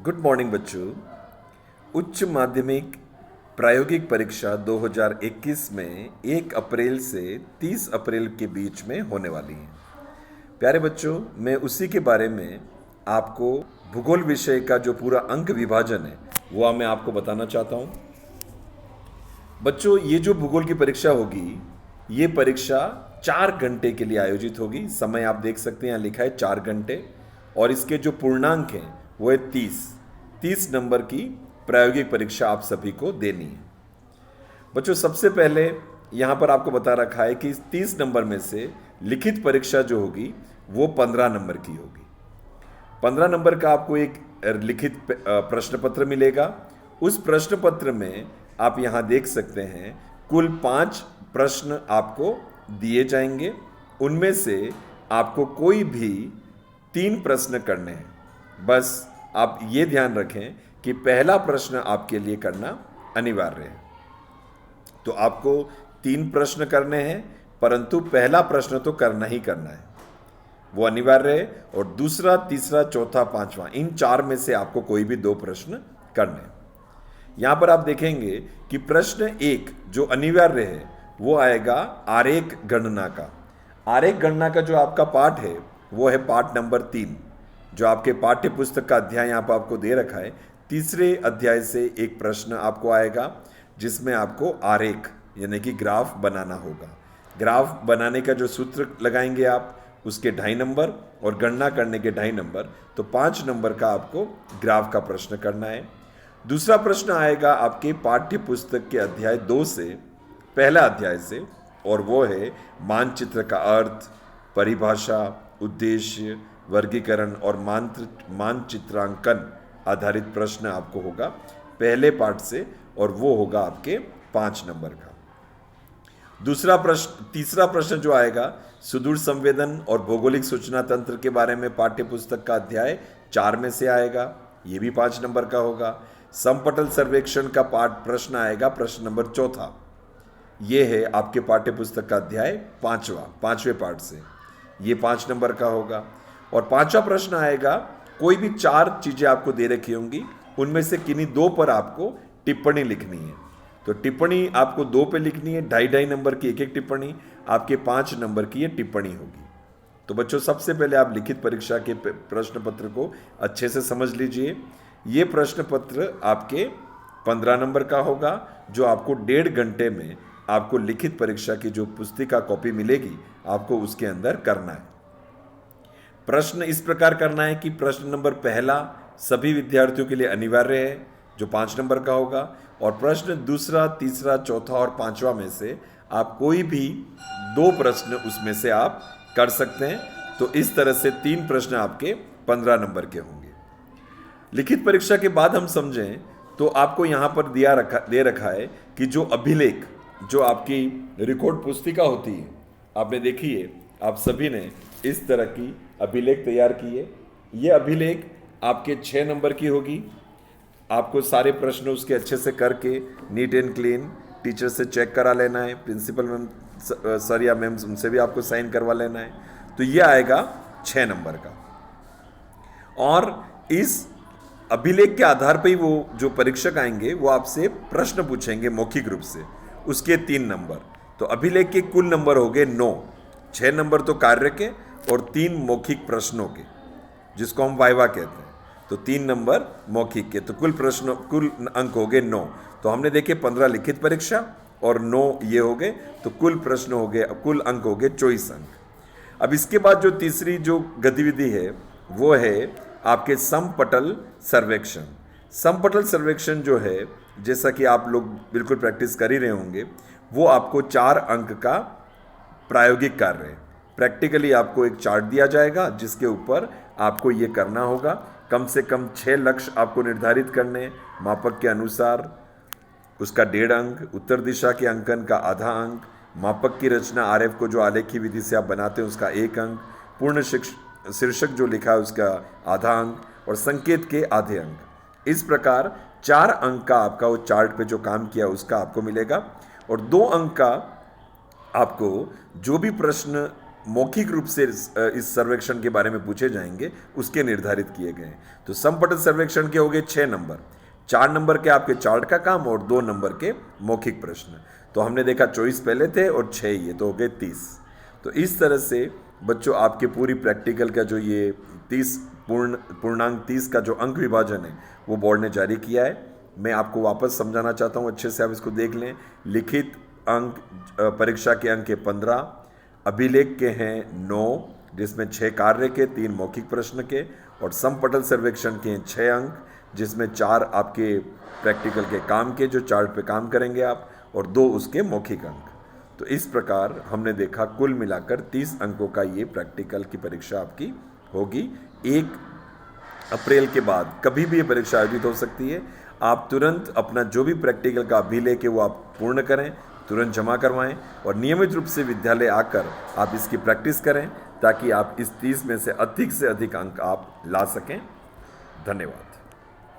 Good morning बच्चों। उच्च माध्यमिक प्रायोगिक परीक्षा 2021 में 1 अप्रैल से 30 अप्रैल के बीच में होने वाली है। प्यारे बच्चों, मैं उसी के बारे में आपको भूगोल विषय का जो पूरा अंक विभाजन है वो मैं आपको बताना चाहता हूँ। बच्चों, ये जो भूगोल की परीक्षा होगी, ये परीक्षा 4 घंटे के लिए आयोजित होगी। समय आप देख सकते हैं, यहाँ लिखा है 4 घंटे, और इसके जो पूर्णांक हैं वो है 30 नंबर की प्रायोगिक परीक्षा आप सभी को देनी है। बच्चों, सबसे पहले यहाँ पर आपको बता रखा है कि इस 30 नंबर में से लिखित परीक्षा जो होगी वो 15 नंबर की होगी। 15 नंबर का आपको एक लिखित प्रश्न पत्र मिलेगा। उस प्रश्न पत्र में आप यहाँ देख सकते हैं कुल 5 प्रश्न आपको दिए जाएंगे। उनमें से आपको कोई भी 3 प्रश्न करने हैं। बस आप ये ध्यान रखें कि पहला प्रश्न आपके लिए करना अनिवार्य है। तो आपको 3 प्रश्न करने हैं, परंतु पहला प्रश्न तो करना ही करना है, वो अनिवार्य है। और दूसरा, तीसरा, चौथा, पांचवा, इन 4 में से आपको कोई भी 2 प्रश्न करने हैं। यहां पर आप देखेंगे कि प्रश्न 1 जो अनिवार्य है वो आएगा आरेख गणना का। आरेख गणना का जो आपका पाठ है वो है पाठ नंबर 3, जो आपके पाठ्य पुस्तक का अध्याय यहाँ पर आपको दे रखा है। तीसरे अध्याय से एक प्रश्न आपको आएगा जिसमें आपको आरेख यानी कि ग्राफ बनाना होगा। ग्राफ बनाने का जो सूत्र लगाएंगे आप, उसके 2.5 नंबर, और गणना करने के 2.5 नंबर, तो 5 नंबर का आपको ग्राफ का प्रश्न करना है। दूसरा प्रश्न आएगा आपके पाठ्य पुस्तक के अध्याय 2 से, पहला अध्याय से, और वो है मानचित्र का अर्थ, परिभाषा, उद्देश्य, वर्गीकरण और मानचित्रांकन आधारित प्रश्न आपको होगा पहले पाठ से, और वो होगा आपके 5 नंबर का। तीसरा प्रश्न जो आएगा सुदूर संवेदन और भौगोलिक सूचना तंत्र के बारे में पाठ्य पुस्तक का अध्याय 4 में से आएगा, ये भी 5 नंबर का होगा। समपटल सर्वेक्षण का पाठ प्रश्न आएगा, प्रश्न नंबर 4, ये है आपके पाठ्य पुस्तक का अध्याय 5वें पाठ से, ये 5 नंबर का होगा। और 5वां प्रश्न आएगा, कोई भी 4 चीजें आपको दे रखी होंगी, उनमें से किन्हीं 2 पर आपको टिप्पणी लिखनी है। तो टिप्पणी आपको 2 पे लिखनी है, 2.5 नंबर की एक टिप्पणी, आपके 5 नंबर की ये टिप्पणी होगी। तो बच्चों, सबसे पहले आप लिखित परीक्षा के प्रश्न पत्र को अच्छे से समझ लीजिए। ये प्रश्न पत्र आपके 15 नंबर का होगा, जो आपको 1.5 घंटे में आपको लिखित परीक्षा की जो पुस्तिका कॉपी मिलेगी आपको उसके अंदर करना है। प्रश्न इस प्रकार करना है कि प्रश्न नंबर पहला सभी विद्यार्थियों के लिए अनिवार्य है, जो 5 नंबर का होगा, और प्रश्न दूसरा, तीसरा, चौथा और 5वां में से आप कोई भी 2 प्रश्न उसमें से आप कर सकते हैं। तो इस तरह से 3 प्रश्न आपके 15 नंबर के होंगे। लिखित परीक्षा के बाद हम समझें तो आपको यहाँ पर दे रखा है कि जो अभिलेख, जो आपकी रिकॉर्ड पुस्तिका होती है, आपने देखी है, आप सभी ने इस तरह की अभिलेख तैयार की है। ये अभिलेख आपके 6 नंबर की होगी। आपको सारे प्रश्न उसके अच्छे से करके नीट एंड क्लीन टीचर से चेक करा लेना है, प्रिंसिपल मैम सर या मैम उनसे भी आपको साइन करवा लेना है। तो ये आएगा 6 नंबर का। और इस अभिलेख के आधार पर ही वो जो परीक्षक आएंगे वो आपसे प्रश्न पूछेंगे मौखिक रूप से, उसके 3 नंबर। तो अभिलेख के कुल नंबर हो गए 9, 6 नंबर तो कार्य के और 3 मौखिक प्रश्नों के, जिसको हम वाइवा कहते हैं। तो 3 नंबर मौखिक के, तो कुल अंक हो गए 9। तो हमने देखे 15 लिखित परीक्षा और 9 ये हो गए, तो कुल प्रश्न हो गए, कुल अंक हो गए 24 अंक। अब इसके बाद जो तीसरी जो गतिविधि है वो है आपके समपटल सर्वेक्षण। समपटल सर्वेक्षण जो है, जैसा कि आप लोग बिल्कुल प्रैक्टिस कर ही रहे होंगे, वो आपको 4 अंक का प्रायोगिक कार्य है। प्रैक्टिकली आपको एक चार्ट दिया जाएगा जिसके ऊपर आपको ये करना होगा। कम से कम 6 लक्ष्य आपको निर्धारित करने हैं, मापक के अनुसार उसका 1.5 अंक, उत्तर दिशा के अंकन का आधा अंक, मापक की रचना आरएफ को जो आलेखी विधि से आप बनाते हैं उसका 1 अंक, पूर्ण शीर्षक जो लिखा है उसका आधा अंक, और संकेत के आधे अंक। इस प्रकार 4 अंक का आपका वो चार्ट पे जो काम किया उसका आपको मिलेगा, और 2 अंक का आपको जो भी प्रश्न मौखिक रूप से इस सर्वेक्षण के बारे में पूछे जाएंगे उसके निर्धारित किए गए हैं। तो समपटल सर्वेक्षण के हो गए 6 नंबर, 4 नंबर के आपके चार्ट का काम और 2 नंबर के मौखिक प्रश्न। तो हमने देखा 24 पहले थे और 6 ये तो हो गए 30। तो इस तरह से बच्चों आपके पूरी प्रैक्टिकल का जो ये 30 पूर्णांक 30 का जो अंक विभाजन है वो बोर्ड ने जारी किया है। मैं आपको वापस समझाना चाहता हूँ, अच्छे से आप इसको देख लें। लिखित अंक परीक्षा के अंक के 15, अभिलेख के हैं 9 जिसमें 6 कार्य के 3 मौखिक प्रश्न के, और समपटल सर्वेक्षण के 6 अंक जिसमें 4 आपके प्रैक्टिकल के काम के जो चार्ट पे काम करेंगे आप, और 2 उसके मौखिक अंक। तो इस प्रकार हमने देखा कुल मिलाकर 30 अंकों का ये प्रैक्टिकल की परीक्षा आपकी होगी। 1 अप्रैल के बाद कभी भी ये परीक्षा आयोजित हो सकती है। आप तुरंत अपना जो भी प्रैक्टिकल का अभिलेख है वो आप पूर्ण करें, तुरंत जमा करवाएं और नियमित रूप से विद्यालय आकर आप इसकी प्रैक्टिस करें ताकि आप इस 30 में से अधिक अंक आप ला सकें। धन्यवाद।